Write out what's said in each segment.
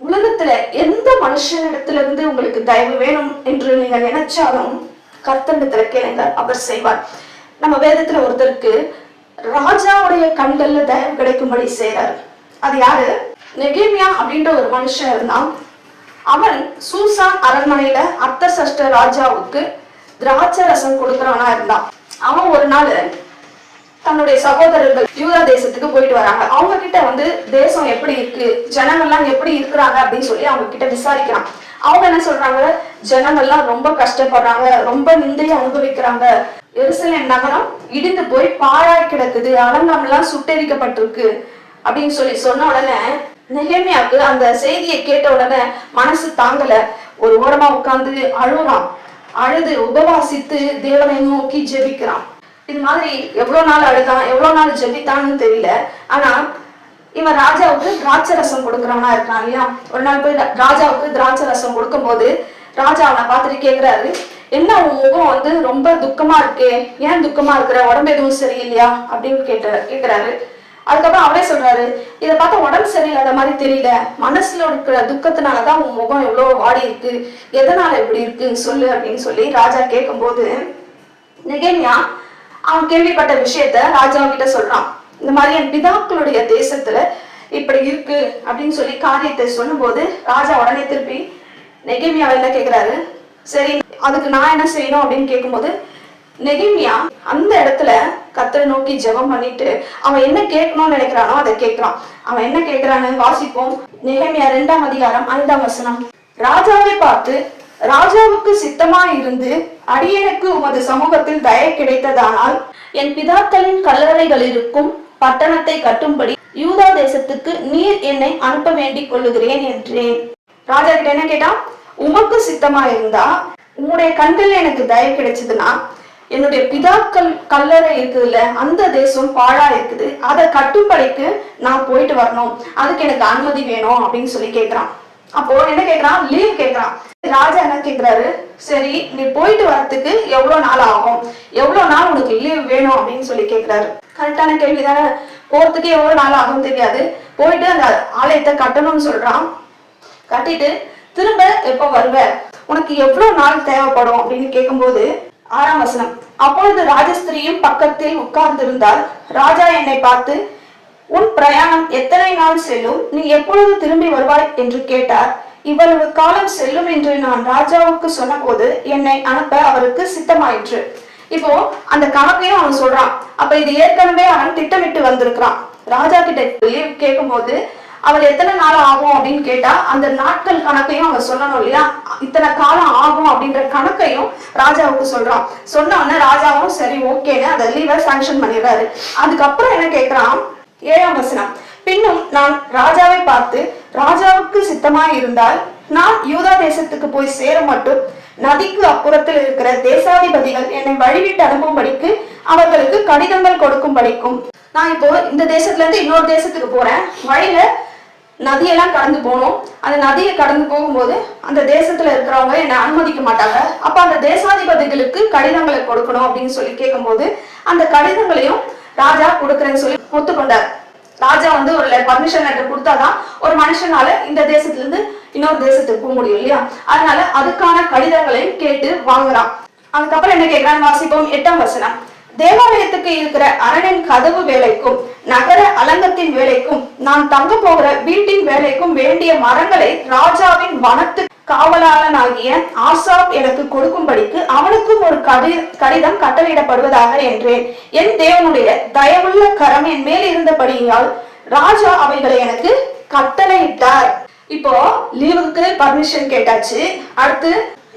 உலகத்துல எந்த மனுஷனிடத்துல இருந்து உங்களுக்கு தயவு வேணும் என்று நீங்க நினைச்சாலும் கர்த்தரிடத்துல கேளுங்க, அவர் செய்வார். நம்ம வேதத்துல ஒருத்தருக்கு ராஜாவுடைய கண்கள்ல தயவு கிடைக்கும்படி செய்யறாரு. அது யாரு? நெகேமியா அப்படின்ற ஒரு மனுஷன் இருந்தான். அவன் சூசான் அரண்மனையில அர்த்தசஷ்ட ராஜாவுக்கு திராட்சை ரசம் கொடுக்கறவனா இருந்தான். அவன் ஒரு நாள் தன்னுடைய சகோதரர்கள் யூதா தேசத்துக்கு போயிட்டு வராங்க. அவங்க கிட்ட தேசம் எப்படி இருக்கு, ஜனங்கள்லாம் எப்படி இருக்கிறாங்க அப்படின்னு சொல்லி அவங்க கிட்ட விசாரிக்கிறான். அவங்க என்ன சொல்றாங்க? ஜனங்கள்லாம் ரொம்ப கஷ்டப்படுறாங்க, ரொம்ப நிந்தையை அனுபவிக்கிறாங்க, எருசலேம் நகரம் இடிந்து போய் பாழாய் கிடக்குது, அலங்காரம் எல்லாம் சுட்டெரிக்கப்பட்டிருக்கு அப்படின்னு சொல்லி சொன்ன உடனே நெகேமியாவுக்கு அந்த செய்தியை கேட்ட உடனே மனசு தாங்கல. ஒரு ஓரமா உட்கார்ந்து அழுறான். அழுது உபவாசித்து தேவனை நோக்கி ஜெபிக்கிறான். இது மாதிரி எவ்வளவு நாள் அழுதான், எவ்வளவு நாள் ஜெபித்தான்னு தெரியல. ஆனா இவன் ராஜாவுக்கு திராட்சை ரசம் கொடுக்கறவனா இருக்கான் இல்லையா? ஒரு நாள் போய் ராஜாவுக்கு திராட்சை ரசம் கொடுக்கும் போது ராஜா அவனை பார்த்துட்டு கேட்கிறாரு, என்ன உன் முகம் ரொம்ப துக்கமா இருக்கே, ஏன் துக்கமா இருக்கிற, உடம்பு எதுவும் சரியில்லையா அப்படின்னு கேட்கிறாரு. அதுக்கப்புறம் அவரே சொல்றாரு, இதை பார்த்தா உடம்பு சரியில்லாத மாதிரி தெரியல, மனசுல இருக்கிற துக்கத்தினாலதான் உன் முகம் எவ்வளவு வாடி இருக்கு, எதனால இப்படி இருக்குன்னு சொல்லு அப்படின்னு சொல்லி ராஜா கேட்கும் போது நெகேமியா அவன் கேள்விப்பட்ட விஷயத்த ராஜா கிட்ட சொல்றான். இந்த மாதிரி என் பிதாக்களுடைய தேசத்துல இப்படி இருக்கு அப்படின்னு சொல்லி காரியத்தை சொல்லும் போது ராஜா உடனே திருப்பி நெகேமியா என்ன கேட்கிறாரு, சரி அதுக்கு நான் என்ன செய்யணும் அப்படின்னு கேட்கும்போது நெகேமியா அந்த இடத்துல கர்த்தரை நோக்கி ஜெபம் பண்ணிட்டு அவன் என்ன கேட்கணும்னு நினைக்கிறானோ அதை கேட்கிறான். அவன் என்ன கேட்கிறான்னு வாசிப்போம். நெகேமியா 2ஆம் அதிகாரம் 5ஆம் வசனம். ராஜாவை பார்த்து, ராஜாவுக்கு சித்தமாய் இருந்து அடியனுக்கு உமது சமூகத்தில் தயை கிடைத்ததானால் என் பிதாக்களின் கல்லறைகள் இருக்கும் பட்டணத்தை கட்டும்படி யூதா தேசத்துக்கு நீர் என்னை அனுப்ப வேண்டிக் கொள்ளுகிறேன் என்றேன். ராஜா கிட்ட என்ன கேட்டான்? உமக்கு சித்தமா இருந்தா, உங்களுடைய கண்கள்ல எனக்கு தயை கிடைச்சதுன்னா, என்னுடைய பிதாக்கள் கல்லறை இருக்குதுல்ல, அந்த தேசம் பாழா இருக்குது, அதை கட்டும்படிக்கு நான் போயிட்டு வரணும், அதுக்கு எனக்கு அனுமதி வேணும் அப்படின்னு சொல்லி கேட்கிறான். அப்போ என்ன கேட்கிறான்? லீவ் கேட்கிறான். ராஜா என்ன கேட்கிறாரு, சரி நீ போயிட்டு வரத்துக்கு எவ்வளவு நாள் ஆகும், எவ்வளவு நாள் உனக்கு லீவ் வேணும் அப்படின்னு சொல்லி கேட்கிறாரு. கரெக்டான கேள்விதானே. போறதுக்கு எவ்வளவு நாள் ஆகும் தெரியாது. போயிட்டு அந்த ஆலயத்தை கட்டணும்னு சொல்றான். கட்டிட்டு திரும்ப எப்ப வருவ, உனக்கு எவ்வளவு நாள் தேவைப்படும் அப்படின்னு கேட்கும்போது 6ஆம் வசனம். அப்பொழுது ராஜஸ்திரியும் பக்கத்தில் உட்கார்ந்திருந்தால் ராஜா என்னை பார்த்து, உன் பிரயாணம் எத்தனை நாள் செல்லும், நீ எப்பொழுது திரும்பி வருவாய் என்று கேட்டார். இவ்வளவு காலம் செல்லும் என்று நான் ராஜாவுக்கு சொன்ன போது என்னை அனுப்ப அவருக்கு சித்தமாயிற்று. இப்போ அந்த கணக்கையும் அவன் சொல்றான். அப்ப இது ஏற்கனவே அவன் திட்டமிட்டு வந்திருக்கிறான். ராஜா கிட்ட லீவ் கேட்கும் போது அவள் எத்தனை நாள் ஆகும் அப்படின்னு கேட்டா அந்த நாட்கள் கணக்கையும் அவன் சொல்லணும் இல்லையா? இத்தனை காலம் ஆகும் அப்படின்ற கணக்கையும் ராஜாவுக்கு சொல்றான். சொன்ன உடனே ராஜாவும் சரி ஓகேன்னு அந்த லீவை சாங்ஷன் பண்ணிடுறாரு. அதுக்கப்புறம் என்ன கேட்கிறான்? 7ஆம் வசனம். பின்னும் நான் ராஜாவை பார்த்து, ராஜாவுக்கு சித்தமாய் இருந்தால் நான் யூதா தேசத்துக்கு போய் சேர மட்டும் நதிக்கு அப்புறத்தில் இருக்கிற தேசாதிபதிகள் என்னை வழிவிட்டு அனுப்பும்படிக்கு அவர்களுக்கு கடிதங்கள் கொடுக்கும்படிக்கும். நான் இப்போ இந்த தேசத்துல இருந்து இன்னொரு தேசத்துக்கு போறேன், வழியில நதியெல்லாம் கடந்து போகணும். அந்த நதியை கடந்து போகும்போது அந்த தேசத்துல இருக்கிறவங்க என்னை அனுமதிக்க மாட்டாங்க. அப்ப அந்த தேசாதிபதிகளுக்கு கடிதங்களை கொடுக்கணும் அப்படின்னு சொல்லி கேட்கும்போது அந்த கடிதங்களையும் ராஜா கொடுக்குறேன்னு சொல்லி ஒத்துக்கொண்டார். ராஜா ஒரு பர்மிஷன் லெட்டர் கொடுத்தாதான் ஒரு மனுஷனால இந்த தேசத்துல இருந்து இன்னொரு தேசத்துக்கு போக முடியும் இல்லையா? அதனால அதுக்கான கடிதங்களையும் கேட்டு வாங்குறான். அதுக்கப்புறம் என்ன கேட்கிறான்னு வாசிப்போம். 8ஆம் வசனம். தேவாலயத்துக்கு இருக்கிற அரணின் கதவு வேலைக்கும் நகர அலங்கத்தின் வேலைக்கும் நான் தங்க போகிற வீட்டின் வேலைக்கும் வேண்டிய மரங்களை ராஜாவின் வனத்து காவலாளனாகிய ஆசாப் எனக்கு கொடுக்கும்படிக்கு அவனுக்கும் ஒரு கடிதம் கட்டளையிடப்படுவதாக என்றேன். என் தேவனுடைய தயவுள்ள கரம் என் மேல் இருந்தபடியால் ராஜா அவைகளை எனக்கு கட்டளையிட்டார். இப்போ லீவுக்கு பர்மிஷன் கேட்டாச்சு. அடுத்து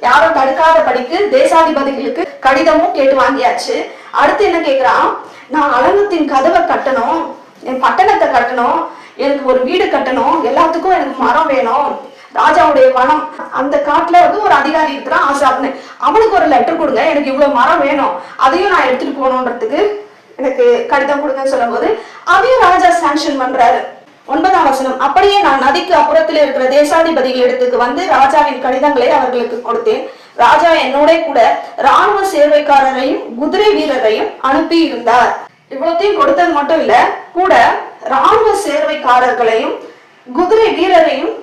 யாரும் தடுக்காத படிக்கு தேசாதிபதிகளுக்கு கடிதமும் கேட்டு வாங்கியாச்சு. அடுத்து என்ன கேட்கிறான்? நான் அலங்கத்தின் கதவை கட்டணும், என் பட்டணத்தை கட்டணும், எனக்கு ஒரு வீடு கட்டணும், எல்லாத்துக்கும் எனக்கு மரம் வேணும். ராஜாவுடைய வனம் அந்த காட்டுல ஒரு அதிகாரி இருக்கிறான் ஆசாப்னு, அவனுக்கு ஒரு லெட்டர் கொடுங்க, எனக்கு இவ்வளவு மரம் வேணும், அதையும் நான் எடுத்துட்டு போகணுன்றதுக்கு எனக்கு கடிதம் கொடுங்கன்னு சொல்லும் போது அதையும் ராஜா சாங்ஷன் பண்றாரு. 9ஆம் வசனம். அப்படியே நான் நதிக்கு அப்புறத்தில் இருக்கிற தேசாதிபதிகள் இடத்துக்கு வந்து ராஜாவின் கடிதங்களை அவர்களுக்கு கொடுத்தேன். ராஜா என்னோட கூட ராணுவ சேவைக்காரரையும் குதிரை வீரரையும் அனுப்பி இருந்தார். இவ்வளத்தையும் கொடுத்தது மட்டும் இல்ல, கூட ராணுவ சேவைக்காரர்களையும் குதிரை வீரரையும்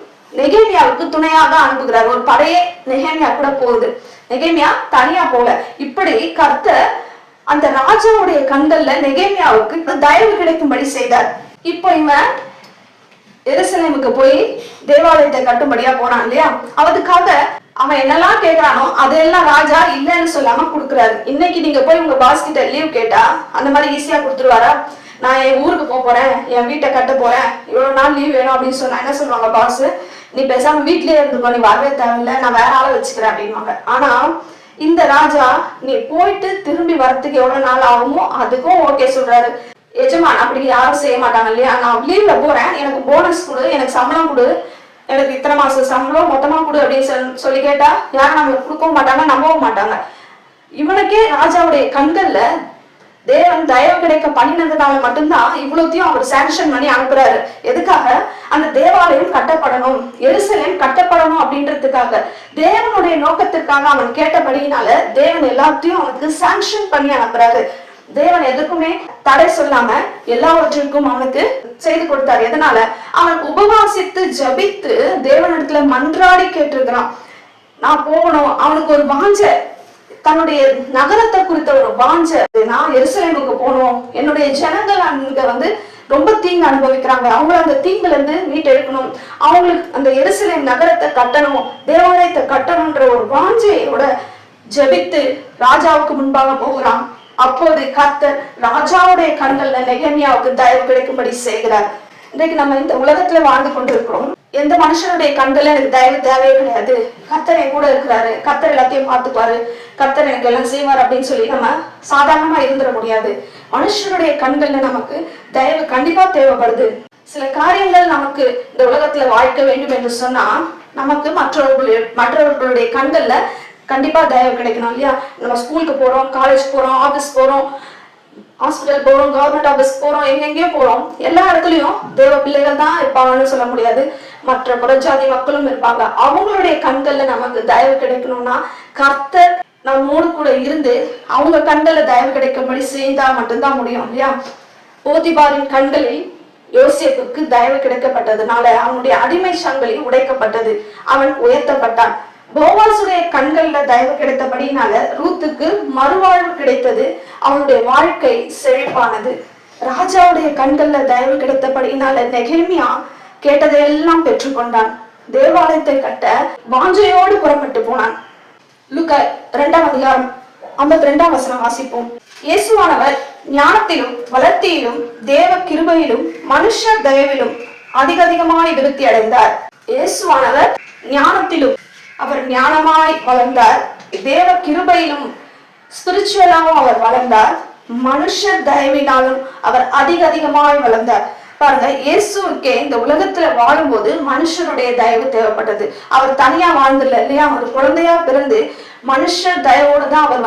நெகேமியாவுக்கு துணையாக அனுப்புகிறார். ஒரு படையே நெகேமியா கூட போகுது, நெகேமியா தனியா போல. இப்படி கர்த்தர் அந்த ராஜாவுடைய கண்கள்ல நெகேமியாவுக்கு தயவு கிடைக்கும்படி செய்தார். இப்போ இவன் எருசலேமுக்கு போய் தேவாலயத்தை கட்டும்படியா போனான் இல்லையா, அதுக்காக அவன் என்னெல்லாம் கேட்கிறானோ அதெல்லாம் ராஜா இல்லைன்னு சொல்லாம கொடுக்குறாரு. இன்னைக்கு நீங்க போய் உங்க பாஸ் கிட்ட லீவ் கேட்டா அந்த மாதிரி ஈஸியா கொடுத்துருவாரா? நான் என் ஊருக்கு போறேன், என் வீட்டை கட்ட போறேன், இவ்வளவு நாள் லீவ் வேணும் அப்படின்னு சொன்னா என்ன சொல்லுவாங்க பாஸ்? நீ பேசாம வீட்லயே இருந்துக்கோ, நீ வரவே தேவையில்லை, நான் வேற ஆளை வச்சுக்கிறேன் அப்படின்வாங்க. ஆனா இந்த ராஜா நீ போயிட்டு திரும்பி வரத்துக்கு எவ்வளவு நாள் ஆகுமோ அதுக்கும் ஓகே சொல்றாரு. எஜமான் அப்படி யாரும் செய்ய மாட்டாங்க இல்லையா? நான் லீவ்ல போறேன், எனக்கு போனஸ் கொடு, எனக்கு சம்பளம் கொடு, எனக்கு இத்தனை மாசம் சம்பளம் மொத்தமா கொடு அப்படின்னு சொல்லி கேட்டா யாரும் நம்மளுக்கு கொடுக்கவும் மாட்டாங்க, நம்பவும் மாட்டாங்க. இவனுக்கே ராஜாவுடைய கண்கள்ல தேவன் தயவு கிடைக்க பண்ணினதுனால மட்டும்தான் இவ்வளவுத்தையும் அவர் சாங்ஷன் பண்ணி அனுப்புறாரு. எதுக்காக? அந்த தேவாலயம் கட்டப்படணும், எருசலேம் கட்டப்படணும் அப்படின்றதுக்காக, தேவனுடைய நோக்கத்திற்காக அவன் கேட்டபடியினால தேவன் எல்லாத்தையும் அவனுக்கு சாங்ஷன் பண்ணி அனுப்புறாரு. தேவன் எதுக்குமே தடை சொல்லாம எல்லாவற்றிற்கும் அவனுக்கு செய்து கொடுத்தாரு. எதனால? அவன் உபவாசித்து ஜபித்து தேவனிடத்துல மன்றாடி கேட்டிருக்கிறான். நான் போகணும், அவனுக்கு ஒரு வாஞ்ச, தன்னுடைய நகரத்தை குறித்த ஒரு வாஞ்ச, நான் எருசலேமுக்கு போகணும், என்னுடைய ஜனங்கள் அங்க ரொம்ப தீங்கு அனுபவிக்கிறாங்க, அவங்கள அந்த தீங்குல இருந்து மீட்டெடுக்கணும், அவங்களுக்கு அந்த எருசலேம் நகரத்தை கட்டணும், தேவாலயத்தை கட்டணும்ன்ற ஒரு வாஞ்சையோட ஜபித்து ராஜாவுக்கு முன்பாக போகிறான். அப்போது கர்த்தர் ராஜாவுடைய கண்கள்ல நெகேமியாவுக்கு தயவு கிடைக்கும்படி செய்கிறார். இன்றைக்கு நம்ம இந்த உலகத்துல வாழ்ந்து கொண்டிருக்கிறோம். எந்த மனுஷனுடைய கண்கள்ல எனக்கு தயவு தேவையே கிடையாது, கர்த்தர் என் கூட இருக்கிறாரு, கர்த்தர் எல்லாத்தையும் பார்த்துப்பாரு, கர்த்தர் எனக்கு எல்லாம் செய்வார் அப்படின்னு சொல்லி நம்ம சாதாரணமா இருந்துட முடியாது. மனுஷனுடைய கண்கள்ல நமக்கு தயவு கண்டிப்பா தேவைப்படுது. சில காரியங்கள் நமக்கு இந்த உலகத்துல வாழ்க்க வேண்டும் என்று சொன்னா நமக்கு மற்றவர்களுடைய கண்கள்ல கண்டிப்பா தயவு கிடைக்கணும் இல்லையா? நம்ம ஸ்கூலுக்கு போறோம், காலேஜ் போறோம், ஆபீஸ் போறோம், ஹாஸ்பிட்டல் போறோம், கவர்மெண்ட் ஆபீஸ் போறோம், எங்கெங்கயோ போறோம். எல்லா இடத்துலயும் தேவ பிள்ளைகள் தான் இருப்பாங்கன்னு சொல்ல முடியாது, மற்ற புறஜாதி மக்களும் இருப்பாங்க. அவங்களுடைய கண்கள்ல நமக்கு தயவு கிடைக்கணும்னா கர்த்தர் நம்மோடு கூட இருந்து அவங்க கண்கள்ல தயவு கிடைக்கும்படி செய்தா மட்டும்தான் முடியும் இல்லையா? போத்திபாரின் கண்களில் யோசேப்புக்கு தயவு கிடைக்கப்பட்டதுனால அவனுடைய அடிமை சங்கிலி உடைக்கப்பட்டது, அவன் உயர்த்தப்பட்டான். போவாசுடைய கண்கள்ல தயவு கிடைத்தபடினால ரூத்துக்கு மறுவாழ்வு கிடைத்தது, அவனுடைய வாழ்க்கை செழிப்பானது. ராஜாவுடைய கண்கள்ல தயவு கிடைத்தபடினால நெகேமியா கேட்டதையெல்லாம் பெற்றுக்கொண்டான். தேவாலயத்தை கட்ட வாஞ்சையோடு புறப்பட்டு போனான். லூக்கா 2ஆம் அதிகாரம் 52ஆம் வசனம் வாசிப்போம். இயேசுவானவர் ஞானத்திலும் வளர்த்தியிலும் தேவ கிருபையிலும் மனுஷ தயவிலும் அதிகமாய் விருத்தி அடைந்தார். இயேசுவானவர் ஞானத்திலும் அவர் ஞானமாய் வளர்ந்தார், தேவ கிருபையிலும் ஸ்பிரிச்சுவலாகவும் அவர் வளர்ந்தார், மனுஷ தயவினாலும் அவர் அதிகமாய் வளர்ந்தார். பாருங்க, இயேசுக்கே இந்த உலகத்துல வாழும்போது மனுஷனுடைய தயவு தேவைப்பட்டது. அவர் தனியா வாழ்ந்துல இல்லையா? அவர் குழந்தையா பிறந்து மனுஷ தயவோடு தான் அவர்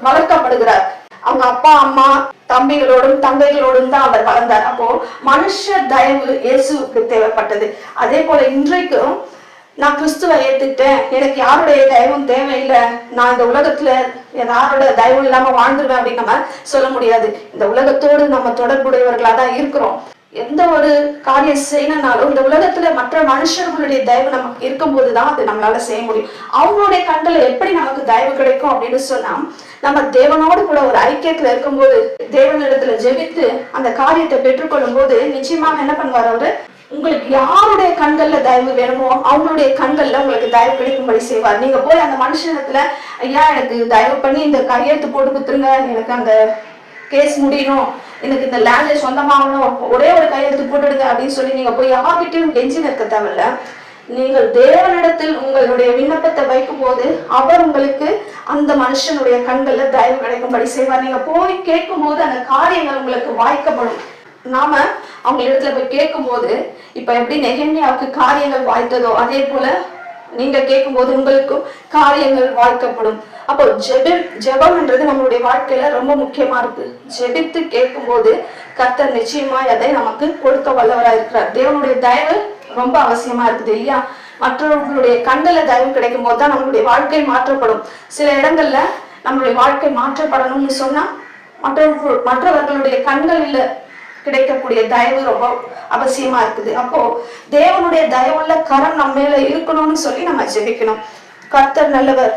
வளர்க்கப்படுகிறார். அவங்க அப்பா அம்மா தம்பிகளோடும் தங்கைகளோடும் தான் அவர் வளர்ந்தார். அப்போ மனுஷ தயவு இயேசுக்கு தேவைப்பட்டது. அதே போல இன்றைக்கும் நான் கிறிஸ்துவை ஏத்துக்கிட்டேன், எனக்கு யாருடைய தயவும் தேவையில்லை, நான் இந்த உலகத்துல யாரோட தயவும் இல்லாம வாழ்ந்துருவேன் அப்படின்னு நம்ம சொல்ல முடியாது. இந்த உலகத்தோடு நம்ம தொடர்புடையவர்களா தான் இருக்கிறோம். எந்த ஒரு காரியம் செய்யணும்னாலும் இந்த உலகத்துல மற்ற மனுஷர்களுடைய தயவு நமக்கு இருக்கும் போதுதான் அது நம்மளால செய்ய முடியும். அவங்களுடைய கண்களை எப்படி நமக்கு தயவு கிடைக்கும் அப்படின்னு சொன்னா, நம்ம தேவனோடு கூட ஒரு ஐக்கியத்துல இருக்கும்போது, தேவனிடத்துல ஜெபித்து அந்த காரியத்தை பெற்றுக்கொள்ளும் போது நிச்சயமாக என்ன பண்ணுவார் அவரு? உங்களுக்கு யாருடைய கண்கள்ல தயவு வேணுமோ அவங்களுடைய கண்கள்ல உங்களுக்கு தயவு கிடைக்கும்படி செய்வார். நீங்க போய் அந்த மனுஷனத்துல, ஐயா எனக்கு தயவு பண்ணி இந்த கையெழுத்து போட்டு கொடுத்துருங்க, எனக்கு அந்த கேஸ் முடியணும், எனக்கு இந்த லேண்ட்ல சொந்தமாகணும், ஒரே ஒரு கையெழுத்து போட்டுடுங்க அப்படின்னு சொல்லி நீங்க போய் யார்கிட்டையும் கெஞ்சி நிற்க தேவையில்ல. நீங்கள் தேவனிடத்தில் உங்களுடைய விண்ணப்பத்தை வைக்கும் போது அவர் உங்களுக்கு அந்த மனுஷனுடைய கண்கள்ல தயவு கிடைக்கும்படி செய்வார். நீங்க போய் கேட்கும் போது அந்த காரியங்கள் உங்களுக்கு வாய்க்கப்படும். நாம அவங்க இடத்துல போய் கேட்கும் போது இப்ப எப்படி நெகேமியாவுக்கு காரியங்கள் வாய்த்ததோ அதே போல நீங்க கேட்கும் போது உங்களுக்கும் காரியங்கள் வாய்க்கப்படும். அப்போ ஜெபம்ன்றது நம்மளுடைய வாழ்க்கையில ரொம்ப முக்கியமா இருக்கு. ஜெபித்து கேட்கும் போது கர்த்தர் நிச்சயமா அதை நமக்கு கொடுக்க வல்லவரா இருக்கிறார். தேவனுடைய தயவு ரொம்ப அவசியமா இருக்குது இல்லையா? மற்றவர்களுடைய கண்ணுல தயவு கிடைக்கும் போதுதான் நம்மளுடைய வாழ்க்கை மாற்றப்படும். சில இடங்கள்ல நம்மளுடைய வாழ்க்கை மாற்றப்படணும்னு சொன்னா மற்றவர்களுடைய கண்களில் கிடைக்கக்கூடிய தயவு ரொம்ப அவசியமா இருக்குது. அப்போ தேவனுடைய தயவுள்ள கரம் நம்ம மேல இருக்கணும்னு சொல்லி நம்ம ஜெபிக்கணும். கர்த்தர் நல்லவர்.